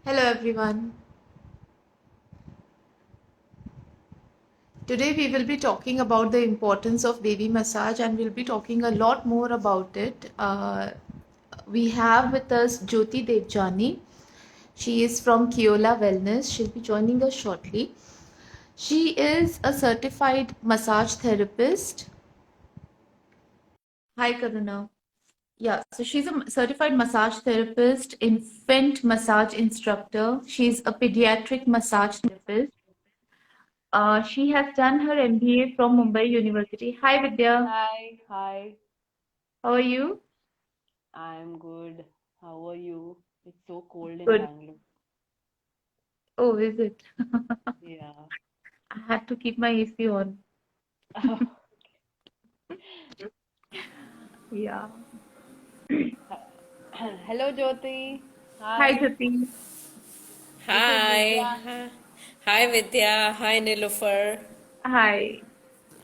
Hello everyone. Today we will be talking about the importance of baby massage and we'll be talking a lot more about it. We have with us Jyoti Devjani. She is from Kiola Wellness. She'll be joining us shortly. She is a certified massage therapist. Hi Karuna. Yeah, so she's a certified massage therapist, infant massage instructor. She's a pediatric massage therapist. She has done her MBA from Mumbai University. Hi Vidya, Hi, how are you? I'm good. How are you? It's so cold in Good. Bangalore. Oh, is it? Yeah. I had to keep my AC on. Yeah. Hello, Jyoti. Hi Hi, Jyoti. this is Hi. Vidya. Hi Vidya. Hi Nilofer. Hi.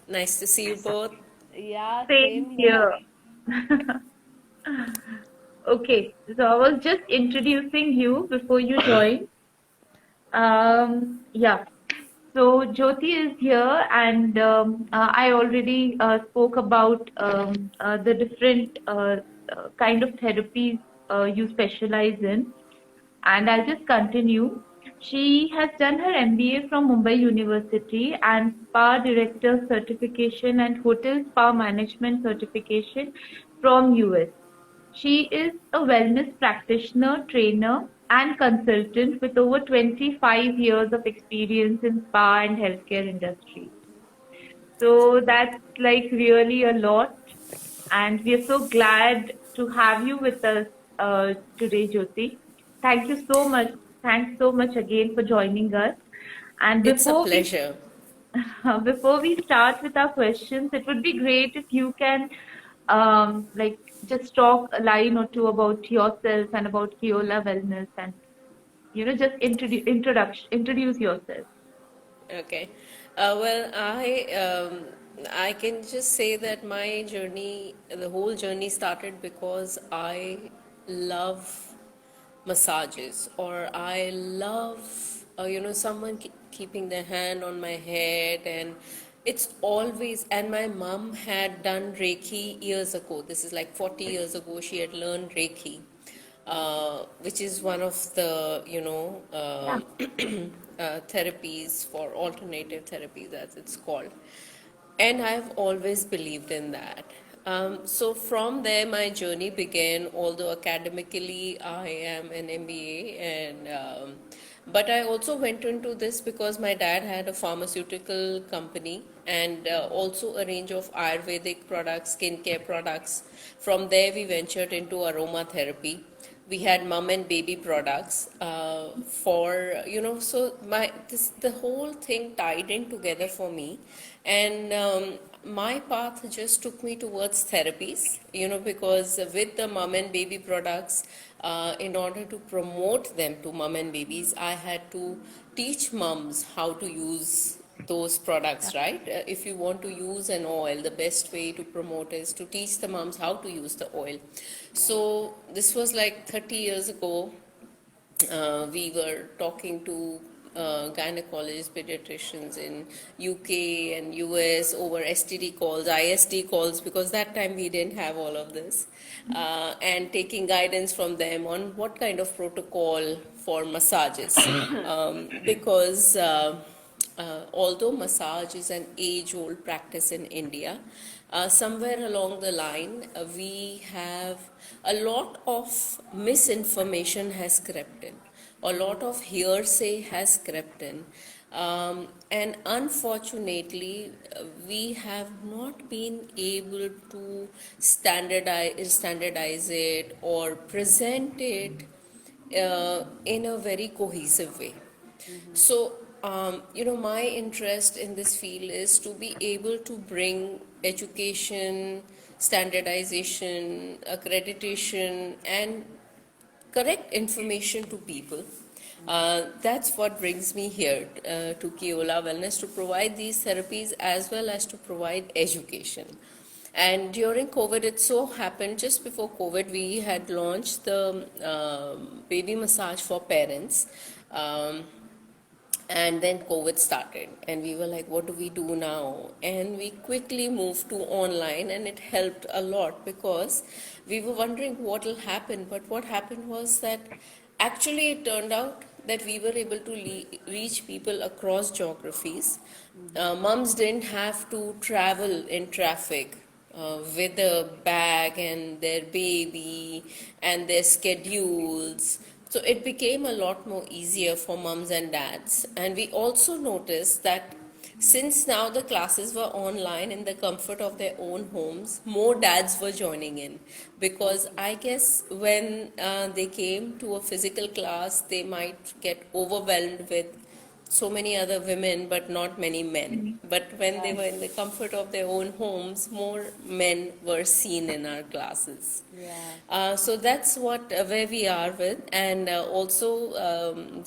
Nice to see you both. Yeah, Same same here. here. Okay, so I was just introducing you before you joined. Yeah. So Jyoti is here, and I already spoke about the different kind of therapies you specialize in, and I'll just continue. She has done her MBA from Mumbai University and Spa Director certification and Hotel Spa Management certification from US. She is a wellness practitioner, trainer, and consultant with over 25 years of experience in spa and healthcare industry. So that's like really a lot. And we are so glad to have you with us today, Jyoti. Thank you so much. Thanks so much again for joining us. And It's a pleasure. before we start with our questions, it would be great if you can like just talk a line or two about yourself and about Kiola Wellness and just introduce yourself. Okay. I can just say that my journey, the whole journey started because I love massages, or I love someone keeping their hand on my head. And it's always, and my mom had done Reiki years ago. This is like 40 years ago. She had learned Reiki, which is one of the Yeah. therapies, for alternative therapies as it's called. And I've always believed in that. So from there, my journey began. Although academically, I am an MBA, and but I also went into this because my dad had a pharmaceutical company, and also a range of Ayurvedic products, skincare products. From there, we ventured into aromatherapy. We had mom and baby products, for so the whole thing tied in together for me. And my path just took me towards therapies, because with the mom and baby products, in order to promote them to mom and babies, I had to teach moms how to use those Yeah. products, right? If you want to use an oil, the best way to promote is to teach the moms how to use the oil. Right. So this was like 30 years ago. We were talking to gynecologists, pediatricians in UK and US over STD calls, ISD calls, because that time we didn't have all of this, and taking guidance from them on what kind of protocol for massages, because although massage is an age-old practice in India, somewhere along the line, we have a lot of misinformation has crept in. A lot of hearsay has crept in. And unfortunately, we have not been able to standardize it or present it in a very cohesive way. Mm-hmm. So, my interest in this field is to be able to bring education, standardization, accreditation, and correct information to people. That's what brings me here to Kiola Wellness, to provide these therapies as well as to provide education. And during COVID, it so happened just before COVID, we had launched the baby massage for parents. Um, and then COVID started, and we were like, what do we do now? And we quickly moved to online, and it helped a lot because we were wondering what will happen. But what happened was that actually it turned out that we were able to reach people across geographies. Moms didn't have to travel in traffic with a bag and their baby and their schedules. So it became a lot more easier for mums and dads. And we also noticed that since now the classes were online in the comfort of their own homes, more dads were joining in. Because Okay. I guess when they came to a physical class, they might get overwhelmed with so many other women, but not many men. Mhm. But when they Yeah. were in the comfort of their own homes, more men were seen in our classes. Yeah. So that's what where we are with, and also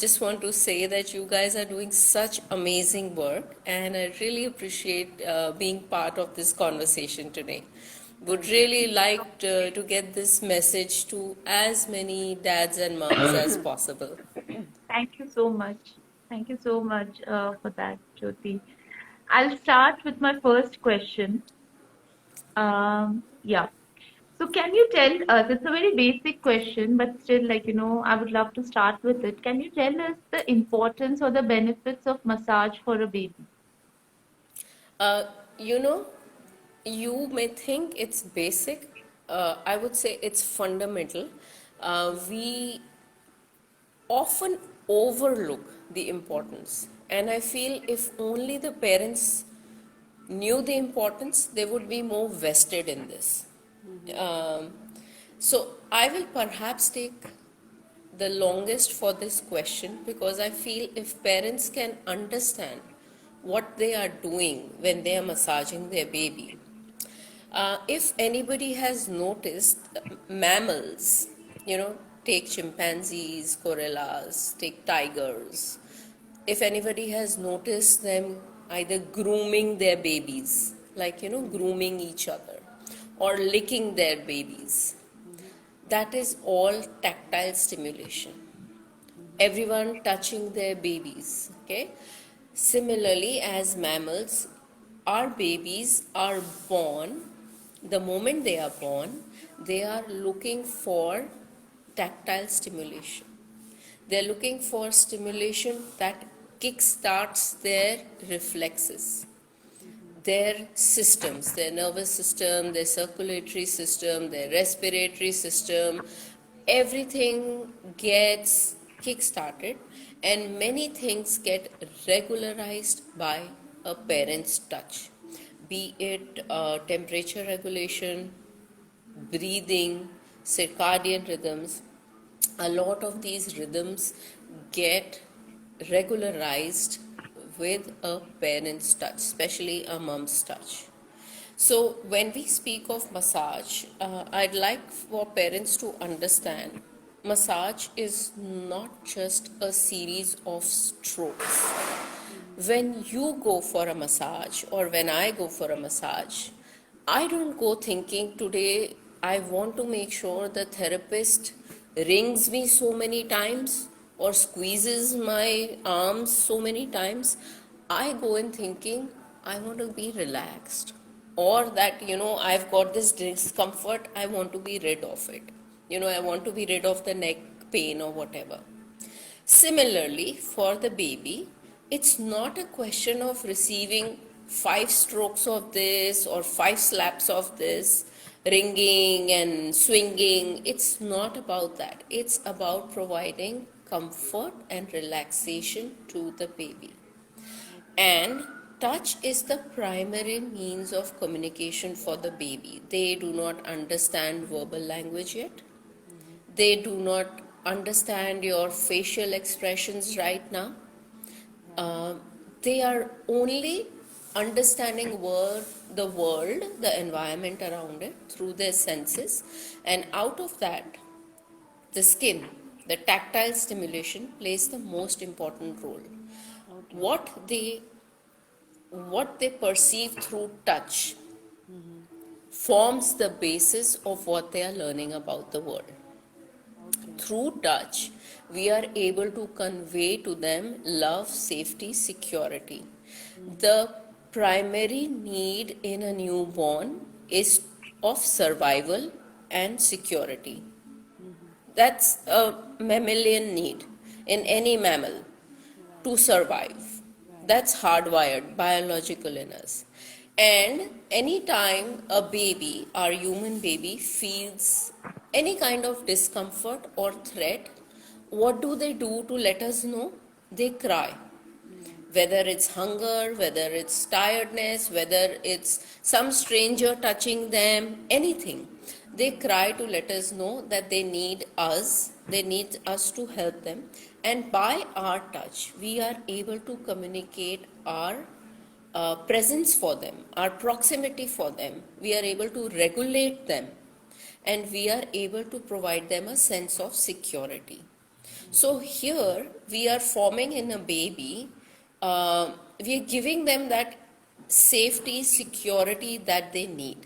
just want to say that you guys are doing such amazing work, and I really appreciate being part of this conversation today. Would Thank you. really like to get this message to as many dads and moms as possible. Thank you so much. Thank you so much for that, Jyoti. I'll start with my first question. Yeah. So can you tell us, it's a very basic question, but still, I would love to start with it. Can you tell us the importance or the benefits of massage for a baby? Uh, you know, you may think it's basic. I would say it's fundamental. We often overlook the importance. And I feel if only the parents knew the importance, they would be more vested in this. Mm-hmm. Um, so I will perhaps take the longest for this question because I feel if parents can understand what they are doing when they are massaging their baby, if anybody has noticed mammals, take chimpanzees, gorillas, take tigers, if anybody has noticed them either grooming their babies, like, Mm-hmm. grooming each other, or licking their babies, Mm-hmm. that is all tactile stimulation. Mm-hmm. Everyone touching their babies, okay? Similarly, as mammals, our babies are born, the moment they are born, they are looking for tactile stimulation. They're looking for stimulation that kickstarts their reflexes, Mm-hmm. their systems, their nervous system, their circulatory system, their respiratory system, everything gets kick-started, and many things get regularized by a parent's touch, be it temperature regulation, breathing, circadian rhythms. A lot of these rhythms get regularized with a parent's touch, especially a mom's touch. So, when we speak of massage, I'd like for parents to understand massage is not just a series of strokes. Mm-hmm. When you go for a massage or when I go for a massage, I don't go thinking today I want to make sure the therapist rings me so many times or squeezes my arms so many times. I go in thinking I want to be relaxed, or that I've got this discomfort, I want to be rid of it. I want to be rid of the neck pain or whatever. Similarly, for the baby, it's not a question of receiving 5 strokes of this or 5 slaps of this, ringing and swinging. It's not about that. It's about providing comfort and relaxation to the baby. Okay. And touch is the primary means of communication for the baby. They do not understand verbal language yet. Mm-hmm. They do not understand your facial expressions right now. Right. Uh, they are only understanding the world, the environment around it through their senses. And out of that, the skin, the tactile stimulation plays the most important role. Okay. What they perceive through touch Mm-hmm. forms the basis of what they are learning about the world. Okay. Through touch, we are able to convey to them love, safety, security. Mm-hmm. The primary need in a newborn is of survival and security. Mm-hmm. That's a mammalian need in any mammal Right. to survive. Right. That's hardwired, biological in us. And anytime a baby, our human baby, feels any kind of discomfort or threat, what do they do to let us know? They cry. Yeah. Whether it's hunger, whether it's tiredness, whether it's some stranger touching them, anything. They Mm-hmm. cry to let us know that they need us to help them. And by our touch, we are able to communicate our presence for them, our proximity for them. We are able to regulate them, and we are able to provide them a sense of security. So Okay. here we are forming in a baby, we are giving them that safety, security that they need.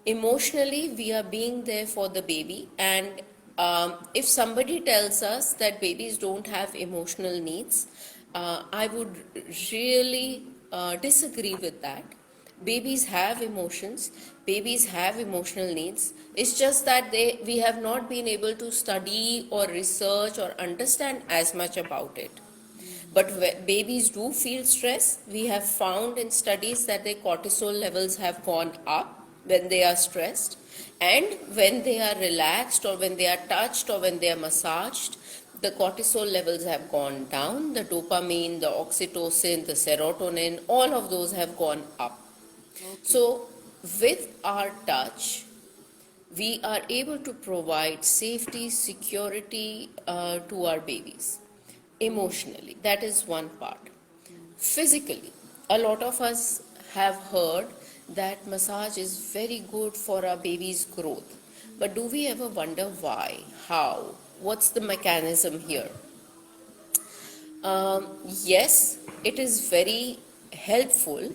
Emotionally, we are being there for the baby, and if somebody tells us that babies don't have emotional needs, I would really disagree with that. Mm-hmm. Babies have emotions, babies have emotional needs. It's just that we have not been able to study or research or understand as much about it. Mm-hmm. But babies do feel stress. We have found in studies that their cortisol levels have gone up when they are stressed, and when they are relaxed or when they are touched or when they are massaged, the cortisol levels have gone down. The dopamine, the oxytocin, the serotonin, all of those have gone up. Okay. So, with our touch, we are able to provide safety, security to our babies. Mm-hmm. Emotionally, that is one part. Mm-hmm. Physically, a lot of us have heard that massage is very good for our baby's growth. But do we ever wonder why? How? What's the mechanism here? Yes, it is very helpful.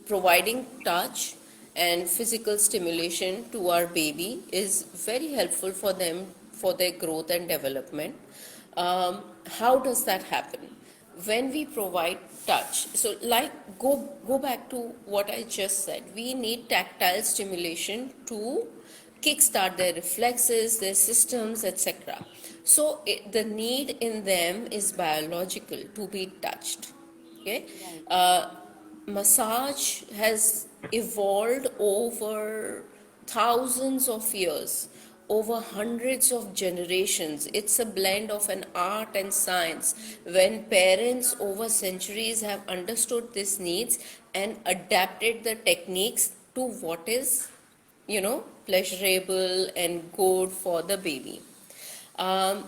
Providing touch and physical stimulation to our baby is very helpful for them for their growth and development. How does that happen? When we provide touch, so like go back to what I just said. We need tactile stimulation to kickstart their reflexes, their systems, etc. So the need in them is biological to be touched. Okay, Right. uh, massage has evolved over thousands of years, over hundreds of generations. It's a blend of an art and science. When parents over centuries have understood these needs and adapted the techniques to what is, pleasurable and good for the baby. Um,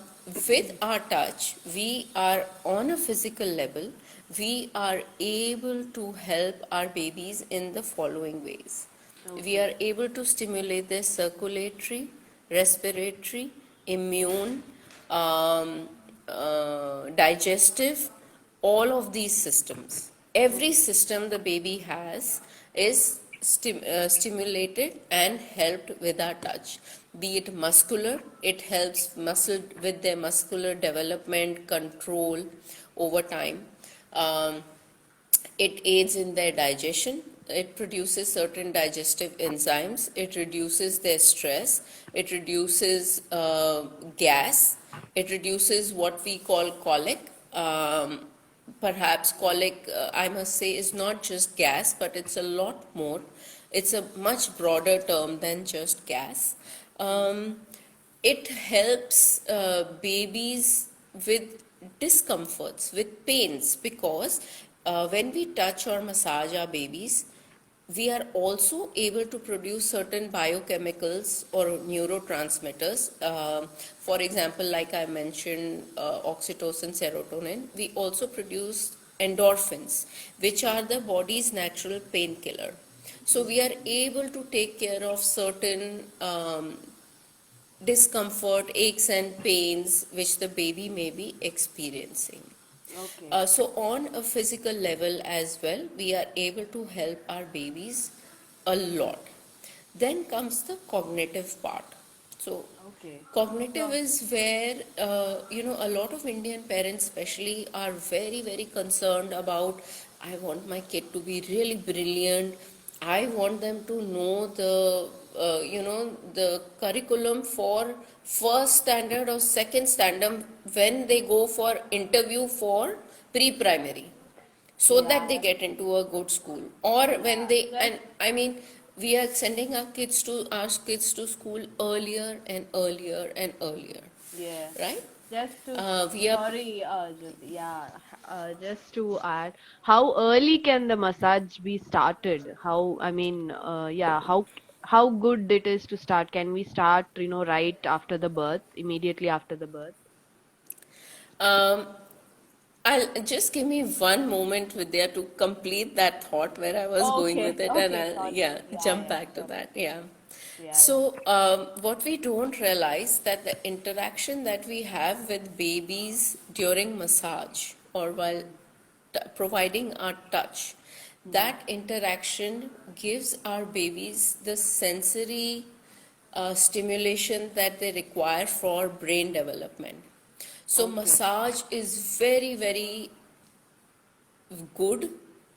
with our touch, we are on a physical level, we are able to help our babies in the following ways. We Okay. are able to stimulate their circulatory, respiratory, immune, um, digestive, all of these systems. Every Okay. system the baby has is stimulated and helped with our touch. Be it muscular, it helps muscle with their muscular development, control over time. Um, it aids in their digestion. It produces certain digestive enzymes. It reduces their stress. It reduces gas. It reduces what we call colic. Perhaps colic, I must say, is not just gas, but it's a lot more. It's a much broader term than just gas. Um, it helps babies with discomforts, with pains, because when we touch or massage our babies, we are also able to produce certain biochemicals or neurotransmitters. For example, like I mentioned, oxytocin, serotonin. We also produce endorphins, which are the body's natural painkiller. So we are able to take care of certain discomfort, aches, and pains which the baby may be experiencing. Okay. So, on a physical level as well, we are able to help our babies a lot. Then comes the cognitive part. So, Okay. cognitive So, is where, a lot of Indian parents, especially, are very, very concerned about. I want my kid to be really brilliant. I want them to know the curriculum for first standard or second standard when they go for interview for pre-primary, so yeah, that they get into a good school, or when yeah. they, Just and I mean, we are sending our kids to school earlier and earlier and earlier, yeah. right? Just to, We are sorry, Jyoti, yeah, just to add, how early can the massage be started? How, I mean, yeah, how good it is to start? Can we start, right after the birth, immediately after the birth? um, I'll just give me one moment, Vidya, to complete that thought where I was going Okay, with it, and okay, I'll, sorry. yeah, Yeah, jump yeah, back to sure. that. Yeah. Yeah, yeah. So, what we don't realize that the interaction that we have with babies during massage or while Hmm. providing our touch, Hmm. that interaction gives our babies the sensory stimulation that they require for brain development. So, Okay. massage is very, very good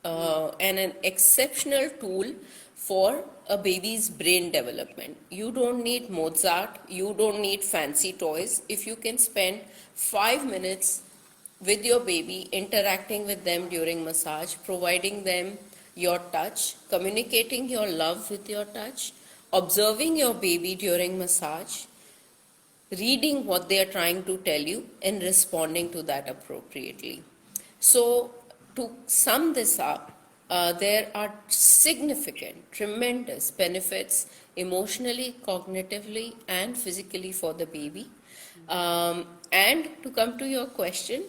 Hmm. and an exceptional tool for a baby's brain development. You don't need Mozart, you don't need fancy toys. If you can spend 5 minutes with your baby, interacting with them during massage, providing them your touch, communicating your love with your touch, observing your baby during massage, reading what they are trying to tell you, and responding to that appropriately. So, to sum this up, there are significant, tremendous benefits emotionally, cognitively, and physically for the baby. And to come to your question,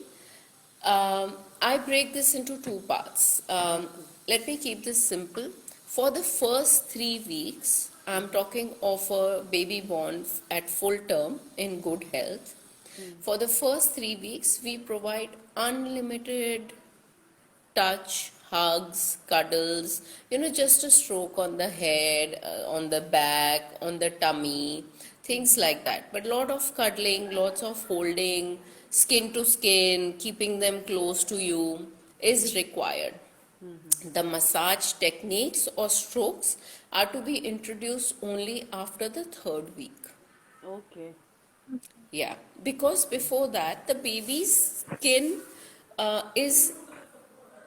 I break this into two parts. Okay. Let me keep this simple. For the first 3 weeks, I'm Hmm. talking of a baby born at full term in good health. Hmm. For the first 3 weeks, we provide unlimited touch, hugs, cuddles, just a stroke on the head, on the back, on the tummy, things Hmm. like that. But lot of cuddling, lots of holding, skin to skin, keeping them close to you is required. Hmm. Hmm. The massage techniques or strokes are to be introduced only after the third week. Okay. Yeah, because before that, the baby's skin is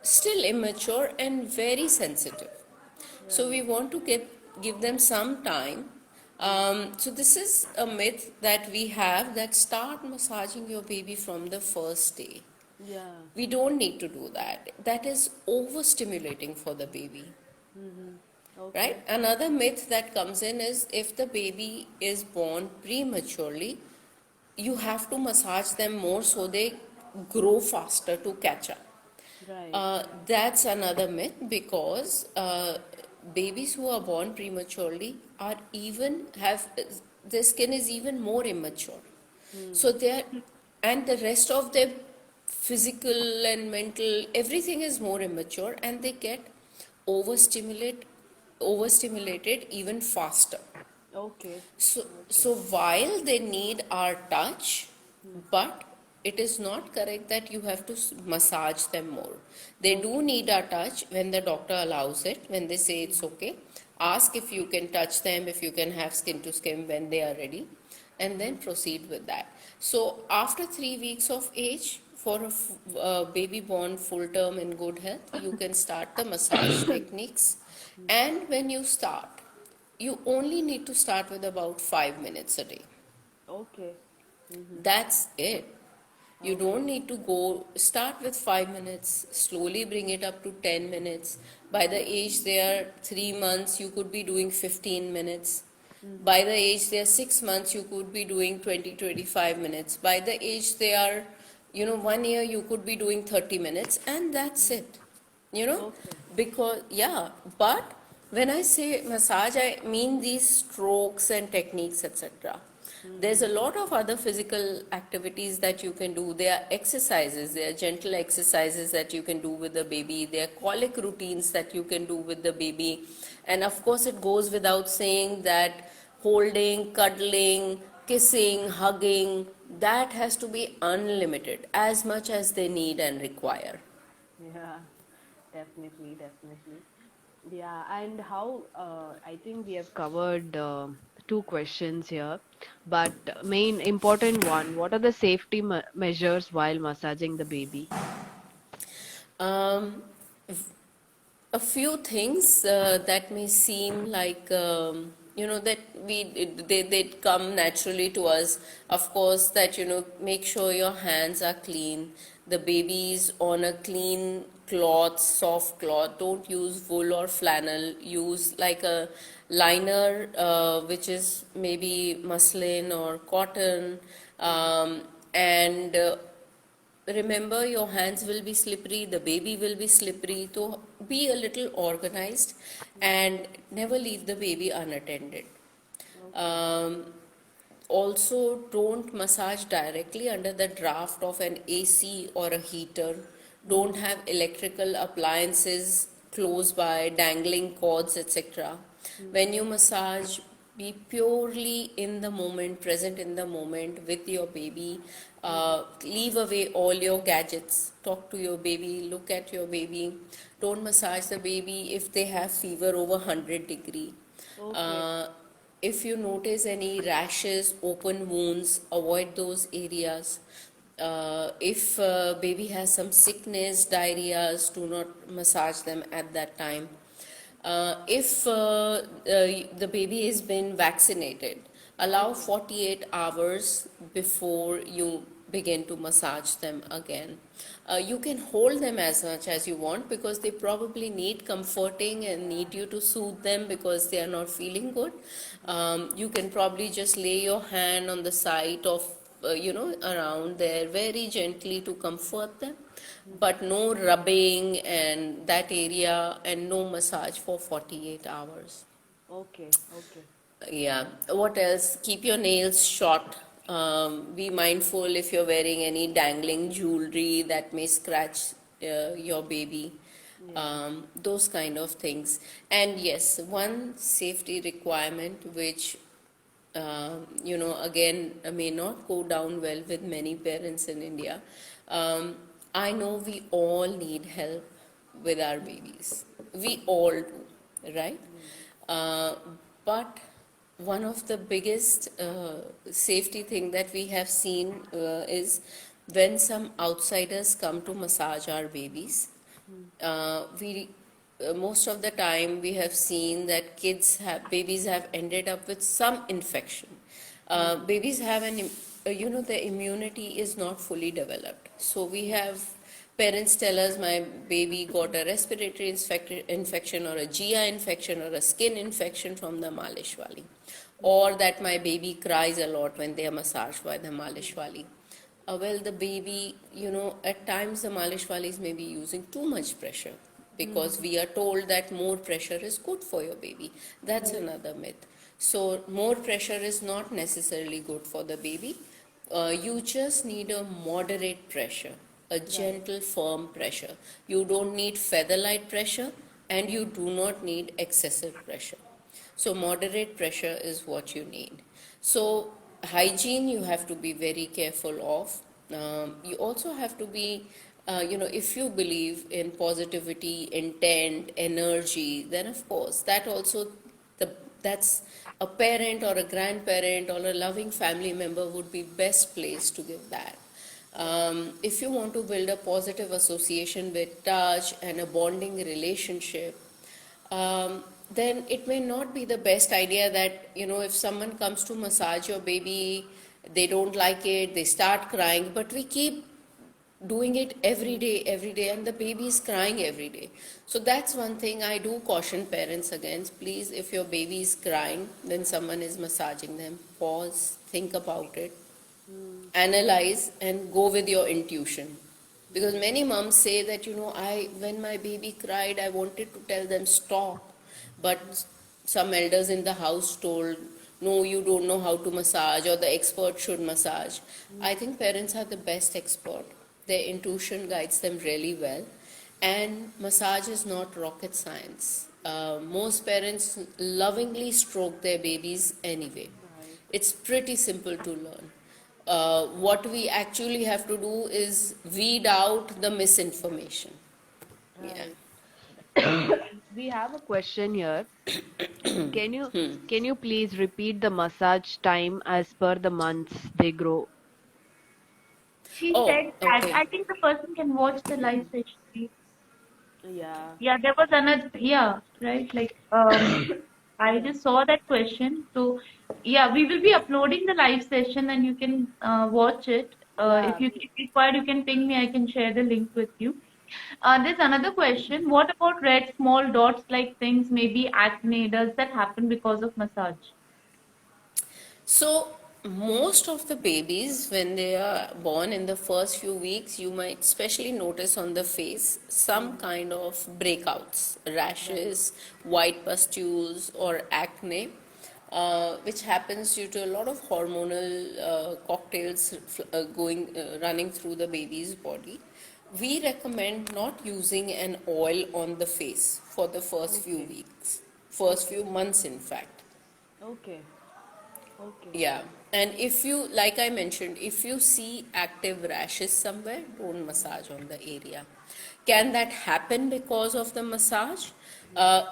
still immature and very sensitive. So we Right. want to give them some time. Hmm. So this is a myth that we have, that start massaging your baby from the first day. Yeah. We don't need to do that. That is overstimulating for the baby. Hmm. Right? Okay. Another myth that comes in is, if the baby is born prematurely, you have to massage them more so they grow faster to catch up. Right. That's another myth, because babies who are born prematurely are even have their skin is even more immature. Hmm. So they are, and the rest of their physical and mental, everything is more immature, and they get overstimulate overstimulated even faster. Okay. So Okay. while they need our touch, Hmm. but it is not correct that you have to massage them more. They do Okay. need our touch when the doctor allows it, when they say it's Hmm. okay. Hmm. Ask if you can touch them, if you can have skin to skin when they are ready, and then Hmm. proceed with that. So after 3 weeks of age, for a baby born full term in good health, you can start the massage techniques. Hmm. And when you start, you only need to start with about 5 minutes a day. Okay. Hmm. That's it. You don't Okay. need to go start with 5 minutes, slowly bring it up to 10 minutes. By the age they are 3 months, you could be doing 15 minutes. Hmm. By the age they are 6 months, you could be doing 20, 25 minutes. By the age they are, 1 year, you could be doing 30 minutes, and that's Hmm. it. You know, Okay. because, yeah, but when I say massage, I mean these strokes and techniques, etc. There's a Mm-hmm. lot of other physical activities that you can do. There are exercises, there are gentle exercises that you can do with the baby, there are colic routines that you can do with the baby. And of course, it goes without saying that holding, cuddling, kissing, hugging, that has to be unlimited, as much as they need and require. Yeah, definitely, definitely. Yeah, and how I think we have covered two questions here, but main important one, what are the safety measures while massaging the baby? Um, a few things that may seem like that they come naturally to us. Of course, that make sure your hands are clean, the baby's on a clean cloth, soft cloth. Don't use wool or flannel. Use like a liner, which is maybe muslin or cotton. And remember, your hands will be slippery, the baby will be slippery, so be a little organized and never leave the baby unattended. Okay. um, Also, don't massage directly under the draft of an AC or a heater. Don't Mm-hmm. have electrical appliances close by, dangling cords, etc. When you massage, be purely in the moment, present in the moment with your baby. Leave away all your gadgets. Talk to your baby, look at your baby. Don't massage the baby if they have fever over 100 degree. Okay. uh, if you notice any rashes, open wounds, avoid those areas. If baby has some sickness, diarrheas, do not massage them at that time. If the baby has been vaccinated, allow Okay. 48 hours before you begin to massage them again. You can hold them as much as you want, because they probably need comforting and need you to soothe them because they are not feeling good. You can probably just lay your hand on the side of, around there very gently to comfort them, but no rubbing and that area, and no massage for 48 hours. Okay. Okay. Yeah. What else? Keep your nails short. Be mindful if you're wearing any dangling jewelry that may scratch your baby. Yeah. Those kind of things. And yes, one safety requirement which again, may not go down well with many parents in India. Um, I know we all need help with our babies. We all do, right? Uh, but one of the biggest safety thing that we have seen is when some outsiders come to massage our babies. We Most of the time we have seen that babies have ended up with some infection. Babies have the immunity is not fully developed, so we have parents tell us, my baby got a respiratory infection or a GI infection or a skin infection from the malish wali, or that my baby cries a lot when they are massaged by the malish wali. Well, the baby, at times the malish walis may be using too much pressure, because we are told that more pressure is good for your baby. That's another myth. So, more pressure is not necessarily good for the baby. You just need a moderate pressure, a Right. gentle, firm pressure. You don't need feather light pressure, and you do not need excessive pressure. So, moderate pressure is what you need. So, hygiene you have to be very careful of. You also have to be, if you believe in positivity, intent, energy, then of course the that's a parent or a grandparent or a loving family member would be best placed to give that. Right. If you want to build a positive association with touch and a bonding relationship, then it may not be the best idea that, if someone comes to massage your baby, they don't like it, they start crying, but we keep doing it every day, and the baby is crying every day. So that's one thing I do caution parents against. Please, if your baby is crying when someone is massaging them, pause, think about it, Mm, analyze, and go with your intuition. Because mm, many moms say that, I when my baby cried, I wanted to tell them stop, but some elders in the house told, no, you don't know how to massage, or the expert should massage. I Mm. think parents are the best expert. Their intuition guides them really well. And massage is not rocket science. Most parents lovingly stroke their babies anyway. Right. It's pretty simple to learn. What we actually have to do is weed out the misinformation. Yeah. Right. We have a question here. Can you can you please repeat the massage time as per the months they grow? She Oh, said that. okay. I think the person can watch the live session. Yeah. Yeah, there was another, yeah, right? Like, I Yeah. just saw that question. So, yeah, we will be uploading the live session and you can watch it. Yeah. If required, you can ping me. I can share the link with you. There's another question. What about red small dots like things, maybe acne? Does that happen because of massage? So, most of the babies, when they are born in the first few weeks, you might especially notice on the face some Mm. kind of breakouts, Right. rashes, white pustules, or acne, which happens due to a lot of hormonal cocktails running through the baby's body. We recommend not using an oil on the face for the first few Okay. weeks, first Okay. few months, in fact. Okay. Okay. Yeah, and if you, like I mentioned, if you see active rashes somewhere, don't massage on the area. Can that happen because of the massage?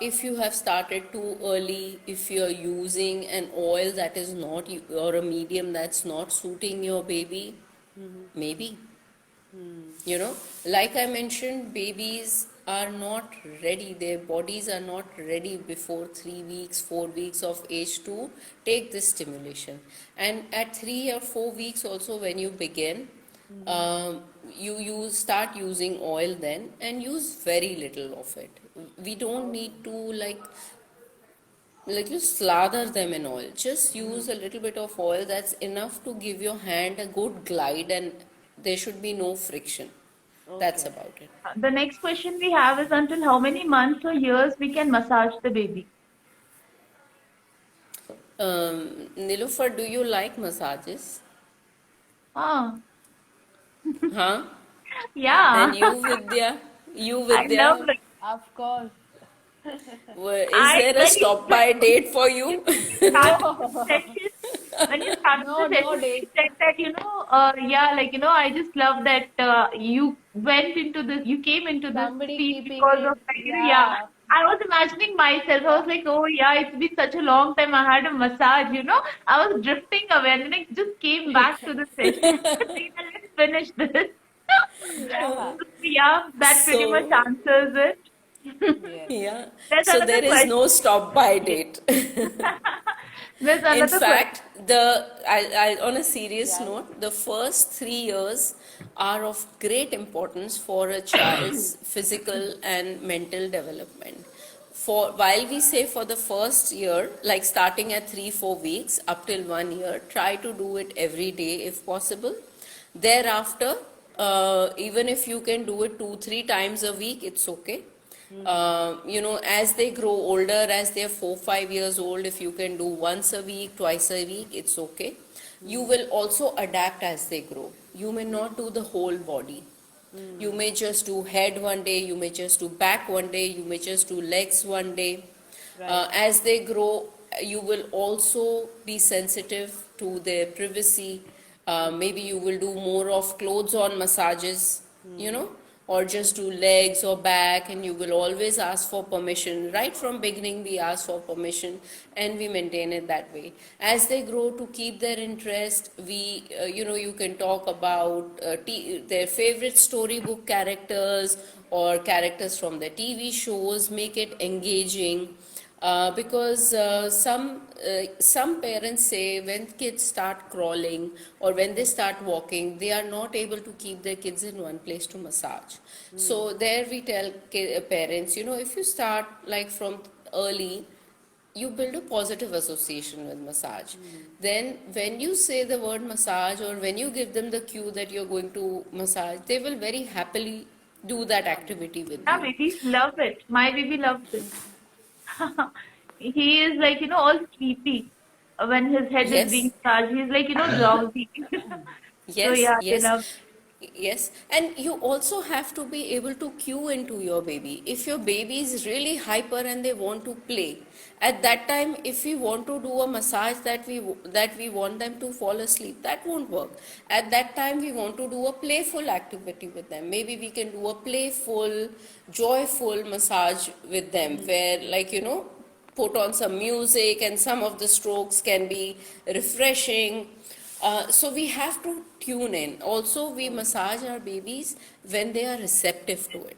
If you have started too early, if you're using an oil that is not, or a medium that's not suiting your baby, Mm-hmm. maybe. Hmm. You know, like I mentioned, babies are not ready, their bodies are not ready before 3 weeks 4 weeks of age to take this stimulation. And at 3 or 4 weeks also, when you begin, Mm-hmm. um, you start using oil then, and use very little of it. We don't Okay. need to like you slather them in oil. Just use Mm-hmm. a little bit of oil, that's enough to give your hand a good glide, and there should be no friction. That's Okay. about it. The next question we have is until how many months or years we can massage the baby? Nilofer, do you like massages? Ah, Huh? yeah, And you, Vidya? You, I love Vidya? it. Of course. Is I there a when you stop by date for you? started the No. session, when you started the No, no session, she date. said that, yeah, like, I just love that you went into this, you came into this Somebody field keeping because of it. that, yeah. Yeah. I was imagining myself. I Yeah. was like, oh yeah, it's been such a long time. I had a massage. I was drifting away and then I just came back to the session. Saying, let's finish this. Yeah. So, yeah, that pretty much So, answers it. Yes. yeah. There's So another there is no question. stop by Yes. date. There's In another question. fact, on a serious Yeah. note, the first 3 years are of great importance for a child's physical and mental development. For while we say for the first year, like starting at 3 4 weeks up till 1 year, try to do it every day if possible. Thereafter, even if you can do it 2 3 times a week, it's okay. Mm-hmm. As they grow older, as they're 4 5 years old, if you can do once a week, twice a week, it's okay. You Mm-hmm. will also adapt as they grow. You may not do the whole body. You Mm. may just do head one day, you may just do back one day, you may just do legs one day. Right. As they grow, you will also be sensitive to their privacy. Maybe you will do more of clothes on massages, you Mm. know, or just do legs or back, and you will always ask for permission. Right from beginning, we ask for permission, and we maintain it that way. As they grow, to keep their interest, you can talk about their favorite storybook characters or characters from their TV shows, make it engaging. Because some parents say when kids start crawling or when they start walking, they are not able to keep their kids in one place to massage. Mm. So there we tell parents, if you start like from early, you build a positive association with massage. Mm. Then when you say the word massage, or when you give them the cue that you're going to massage, they will very happily do that Come. activity with Yeah, you. babies love it. My baby loves it. He is like, all sleepy. when his head is being Yes. massaged, he's like, drowsy. So Yes, yeah, they yes, love. yes. And you also have to be able to cue into your baby. If your baby is really hyper and they want to play, at that time, if we want to do a massage that we want them to fall asleep, that won't work. At that time, we want to do a playful activity with them. Maybe we can do a playful, joyful massage with them, where put on some music and some of the strokes can be refreshing. So we have to tune in. Also, we massage our babies when they are receptive to it.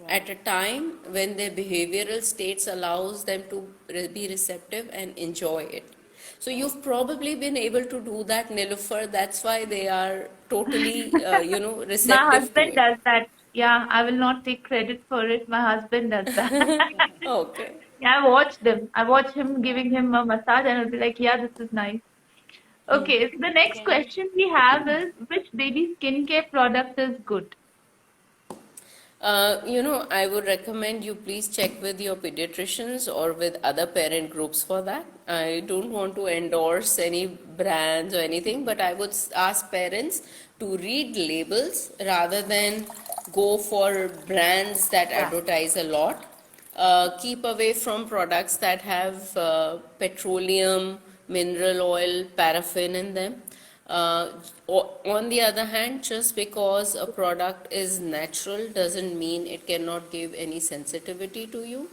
At Right. a time when their behavioral states allows them to be receptive and enjoy it. So Oh, you've probably been able to do that, Nilufar. That's why they are totally, My receptive to husband it. does that. Yeah, I will not take credit for it. My husband does that. Okay. Yeah, I watched them. I watch him giving him a massage, and I'll be like, yeah, this is nice. Okay, so the next can you? question we have is, which baby skincare product is good? I would recommend you please check with your pediatricians or with other parent groups for that. I don't want to endorse any brands or anything, but I would ask parents to read labels rather than go for brands that Yeah. advertise a lot. Keep away from products that have petroleum, mineral oil, paraffin in them. Uh, on the other hand, just because a product is natural doesn't mean it cannot give any sensitivity to you.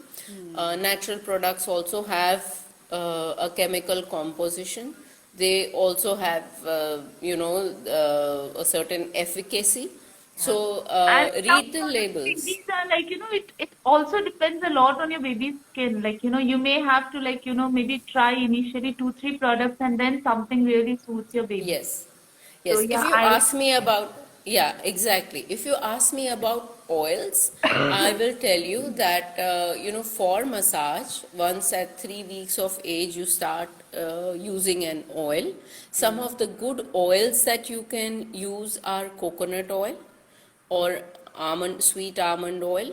Natural products also have a chemical composition. They also have, a certain efficacy. Yeah. So And some read the product labels. babies are like, it also depends a lot on your baby's skin. Like, you may have to like, maybe try initially two, three products and then something really suits your baby. Yes, So yes. If yeah, you ask me about, yeah, exactly. If you ask me about oils, I will tell you that, for massage, once at 3 weeks of age, you start using an oil. Some of the good oils that you can use are coconut oil or sweet almond oil,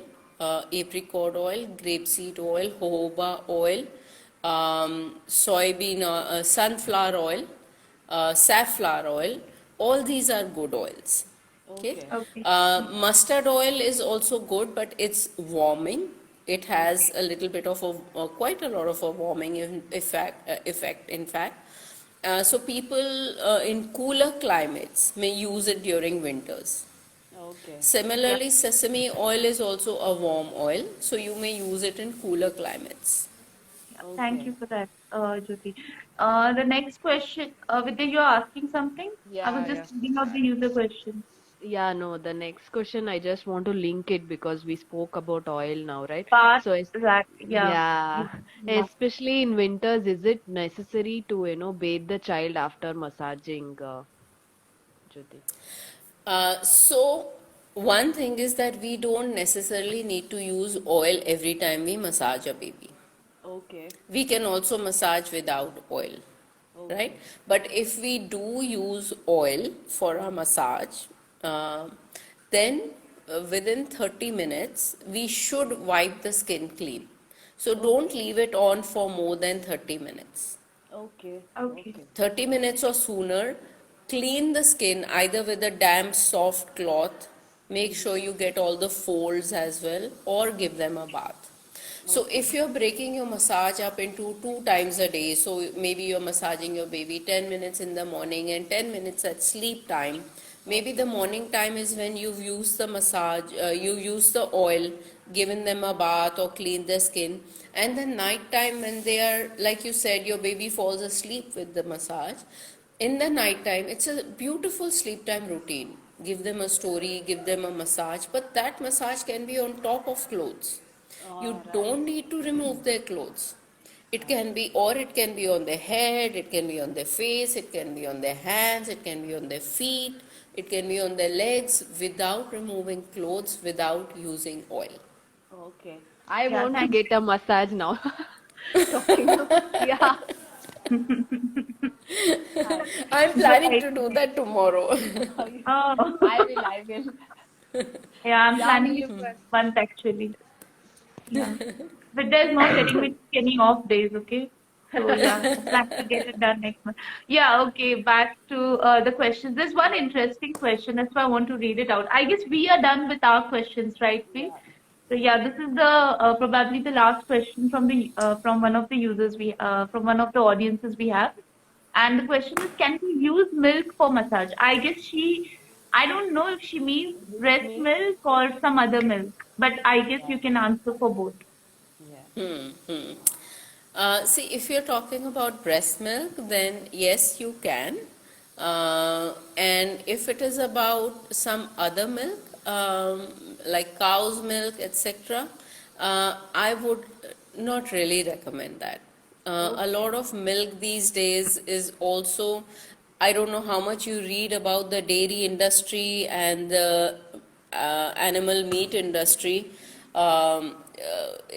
apricot oil, grapeseed oil, jojoba oil, sunflower oil, safflower oil. All these are good oils. Okay. Okay. okay. Mustard oil is also good, but it's warming. It Okay. has a little bit of quite a lot of a warming effect, in fact. So people in cooler climates may use it during winters. Okay. Yeah. Similarly, sesame oil is also a warm oil, so you may use it in cooler climates. Yeah. Thank Okay. you for that, Jyoti. The next question, Vidya, you're asking something? I was Yeah, just yeah. reading out the user question. Yeah, no, the next question I just want to link it because we spoke about oil now, right? But So, that, yeah. yeah, Yeah. especially in winters, is it necessary to, bathe the child after massaging, Jyoti? So one thing is that we don't necessarily need to use oil every time we massage a baby. Okay. We can also massage without oil, right? Okay. But if we do use oil for a massage, uh, then within 30 minutes we should wipe the skin clean. So don't Okay. leave it on for more than 30 minutes. Okay. Okay. Okay. 30 minutes or sooner, clean the skin either with a damp, soft cloth. Make Mm-hmm. sure you get all the folds as well, or give them a bath. So, Okay. if you're breaking your massage up into 2 times a day, so maybe you're massaging your baby 10 minutes in the morning and 10 minutes at sleep time. Maybe the Okay. morning time is when you've used the massage, you use the oil, given them a bath or clean their skin, and then night time when they are, like you said, your baby falls asleep with the massage. In the night time, it's a beautiful sleep time routine. Give them a story, give them a massage, but that massage can be on top of clothes. You All right. don't need to remove their clothes. It Right. can be, or it can be on their head, it can be on their face, it can be on their hands, it can be on their feet, it can be on their legs without removing clothes, without using oil. Okay. I Yeah, want to thank get a massage now. Talking of, yeah. you. I, I'm planning Right. to do that tomorrow. Oh, I will. yeah, I'm Yeah, planning it Nilüfer. this month actually. Yeah. But there's not letting me take any off days, okay? So yeah, I plan to get it done next month. Yeah, okay, back to the questions. There's one interesting question, that's why I want to read it out. I guess we are done with our questions, right, Fi? Yeah. So yeah, this is the probably the last question from the from one of the users we from one of the audiences we have. And the question is, can we use milk for massage? I guess I don't know if she means Milk breast milk. milk or some other milk, but I guess Yeah. you can answer for both. Yeah. See, if you're talking about breast milk, then yes, you can. And if it is about some other milk, like cow's milk, etc., I would not really recommend that. A Okay. lot of milk these days is also, I don't know how much you read about the dairy industry and the animal meat industry.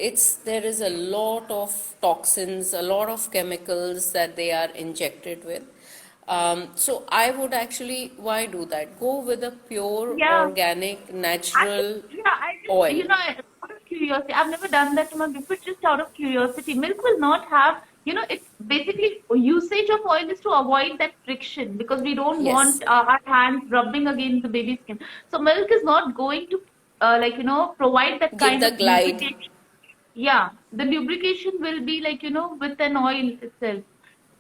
It's there is a lot of toxins, a lot of chemicals that they are injected with. So I would actually, why do that? Go with a pure, Yeah, organic, I just, natural yeah, I just, oil. you know, out of curiosity, I've never done that to my before, just out of curiosity. Milk will not have, it's basically usage of oil is to avoid that friction because we don't Yes, want our hands rubbing against the baby's skin. So milk is not going to, provide that give kind the of glide. lubrication. Yeah, the lubrication will be like, with an oil itself.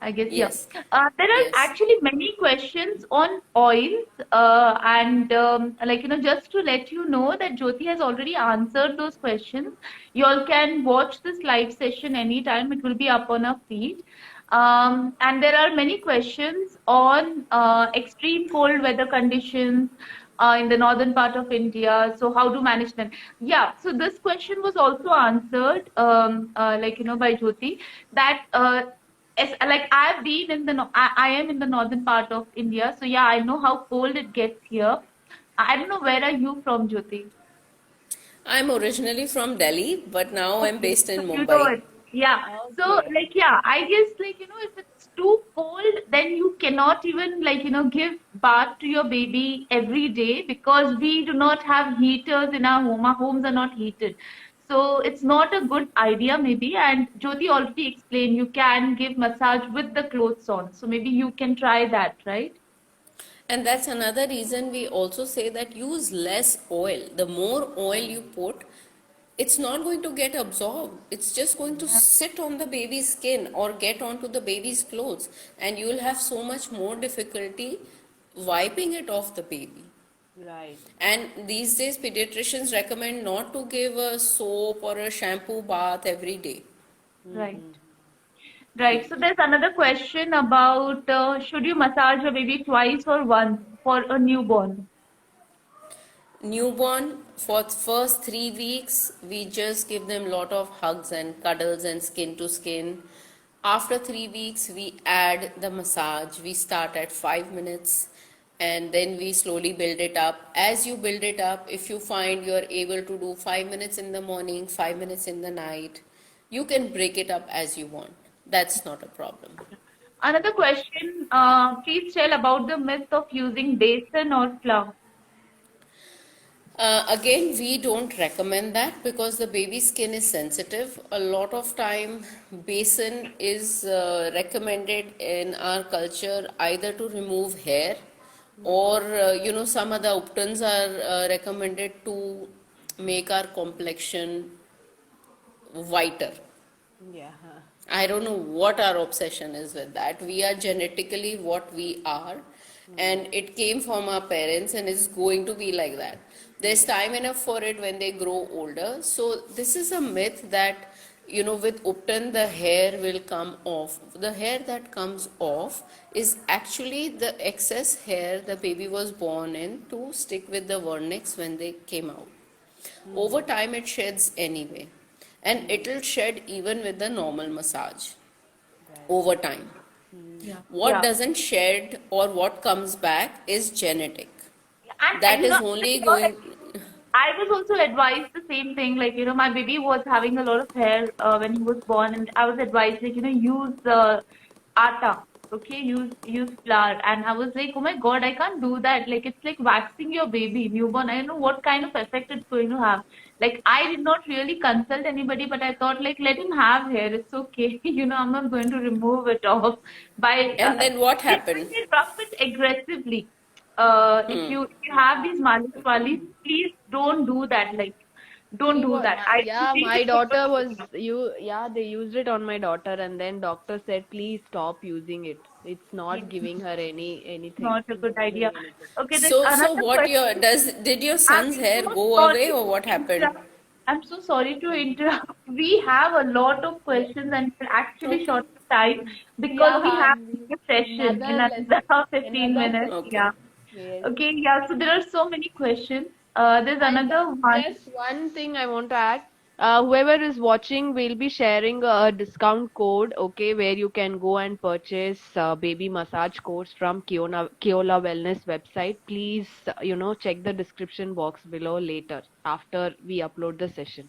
I guess, yeah. Yes, There are yes. actually many questions on oils, and just to let you know that Jyoti has already answered those questions. You all can watch this live session anytime. It will be up on our feed. And there are many questions on extreme cold weather conditions in the northern part of India. So how to manage them? Yeah. So this question was also answered, by Jyoti that. Like I've been in I am in the northern part of India, so yeah, I know how cold it gets here. I don't know where are you from, Jyoti? I'm originally from Delhi, but now I'm Okay, based so in you know Mumbai. it. Yeah. So Okay. yeah, I guess if it's too cold, then you cannot even give bath to your baby every day because we do not have heaters in our home. Our homes are not heated. So it's not a good idea maybe. And Jyoti already explained you can give massage with the clothes on. So maybe you can try that, right? And that's another reason we also say that use less oil. The more oil you put, it's not going to get absorbed. It's just going to sit on the baby's skin or get onto the baby's clothes, and you'll have so much more difficulty wiping it off the baby. Right. And these days, pediatricians recommend not to give a soap or a shampoo bath every day. Right. Right. So there's another question about should you massage a baby twice or once for a newborn? Newborn, for first 3 weeks, we just give them lot of hugs and cuddles and skin to skin. After 3 weeks, we add the massage. We start at 5 minutes and then we slowly build it up. As you build it up, if you find you're able to do 5 minutes in the morning, 5 minutes in the night, you can break it up as you want. That's not a problem. Another question, please tell about the myth of using basin or flour. Again, we don't recommend that because the baby skin is sensitive. A lot of time, basin is recommended in our culture either to remove hair or some other uptons are recommended to make our complexion whiter. Yeah. I don't know what our obsession is with that. We are genetically what we are, and it came from our parents, and it's going to be like that. There's Yes. time enough for it when they grow older. So, this is a myth that with Upton, the hair will come off. The hair that comes off is actually the excess hair the baby was born in to stick with the vernix when they came out. Over time, it sheds anyway, and it'll shed even with the normal massage Right. over time. Yeah. What Yeah. doesn't shed or what comes back is genetic. And That is only going. I was also advised the same thing. Like, my baby was having a lot of hair when he was born, and I was advised, use atta. Okay, use flour. And I was like, oh my God, I can't do that. Like it's like waxing your baby newborn. I don't know what kind of effect it's going to have. Like I did not really consult anybody, but I thought like let him have hair. It's okay. I'm not going to remove it off by And then what when happened? they rub it aggressively. If you have these malis walis, please don't do that. Like don't She do was that. I don't yeah, think my it's good for daughter was children. yeah, they used it on my daughter and then doctor said please stop using it. It's not Yes, giving her anything. not a It's good not idea. doing anything. Okay, there's So another what your question. does did your I'm son's hair so go away sorry or to what happened? interrupt. I'm so sorry to interrupt. We have a lot of Yeah. questions and we're actually Okay. short of time because we Yeah, have a session in another another lesson, 15 another minutes. session. Okay. Yeah. Yes. Okay, yeah. So there are so many questions. There's I another one. just one thing I want to add. Whoever is watching, we'll be sharing a discount code, okay, where you can go and purchase baby massage course from Kiola Wellness website. Please, check the description box below later after we upload the session.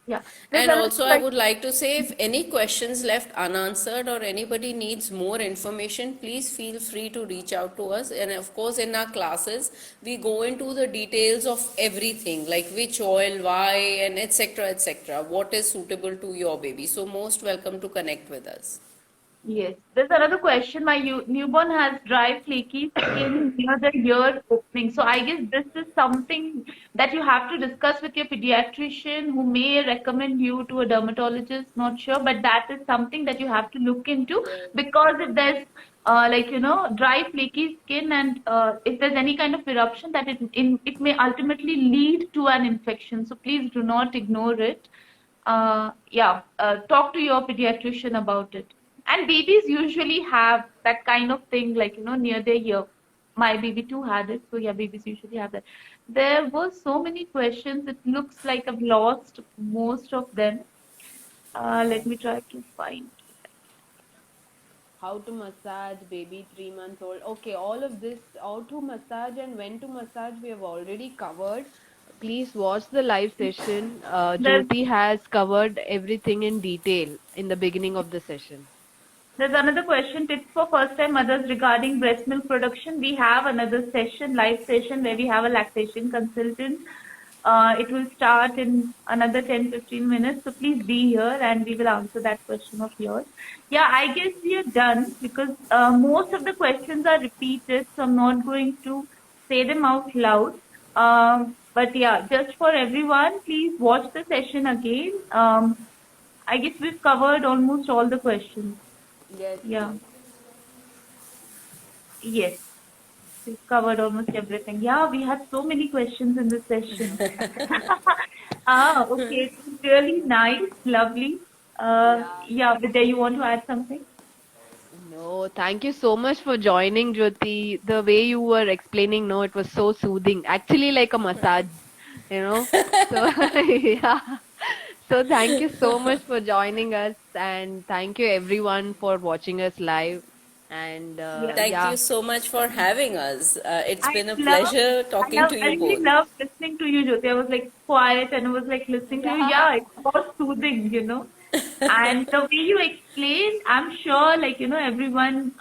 Yeah. There's And another also, I question. would like to say if any questions left unanswered or anybody needs more information, please feel free to reach out to us. And of course, in our classes, we go into the details of everything like which oil, why, and etc. etc. What is suitable to your baby. So, most welcome to connect with us. Yes. There's another question. My newborn has dry, flaky skin near the ear opening. So I guess this is something that you have to discuss with your pediatrician who may recommend you to a dermatologist, not sure, but that is something that you have to look into Yes. because if there's dry, flaky skin and if there's any kind of eruption that it may ultimately lead to an infection. So please do not ignore it. Talk to your pediatrician about it. And babies usually have that kind of thing, like, near their ear. My baby too had it. So, yeah, babies usually have that. There were so many questions. It looks like I've lost most of them. Let me try to find. How to massage baby 3 months old. Okay, all of this, how to massage and when to massage, we have already covered. Please watch the live session. There's Jyoti has covered everything in detail in the beginning of the session. There's another question, tips for first-time mothers regarding breast milk production. We have another session, live session, where we have a lactation consultant. It will start in another 10-15 minutes. So please be here and we will answer that question of yours. Yeah, I guess we are done because most of the questions are repeated. So I'm not going to say them out loud. But yeah, just for everyone, please watch the session again. I guess we've covered almost all the questions. Yes, Yeah. yes. Yes, we've covered almost everything. Yeah, we had so many questions in this session. Okay. It was really nice, lovely. Yeah. Yeah, Vidya, you want to add something? No, thank you so much for joining, Jyoti. The way you were explaining, no, it was so soothing. Actually, like a massage, you know. So, yeah. So, thank you so much for joining us, and thank you everyone for watching us live. And Yeah. Thank yeah, you so much for having us. It's I been a love, pleasure talking to I you really both. love listening to you, Jyoti. I was like quiet and I was like listening to you. yeah, Yeah, it was soothing. And the way you explained, I'm sure, like, everyone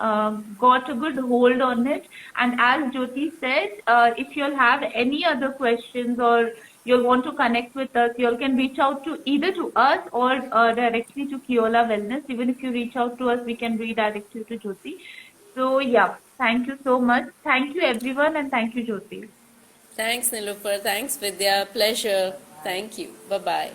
got a good hold on it. And as Jyoti said, if you'll have any other questions or you'll want to connect with us, you all can reach out to either to us or directly to Kiola Wellness. Even if you reach out to us, we can redirect you to Jyoti. So, yeah, thank you so much. Thank you, everyone, and thank you, Jyoti. Thanks, Nilupar. Thanks, Vidya. Pleasure. bye. Thank you. Bye bye.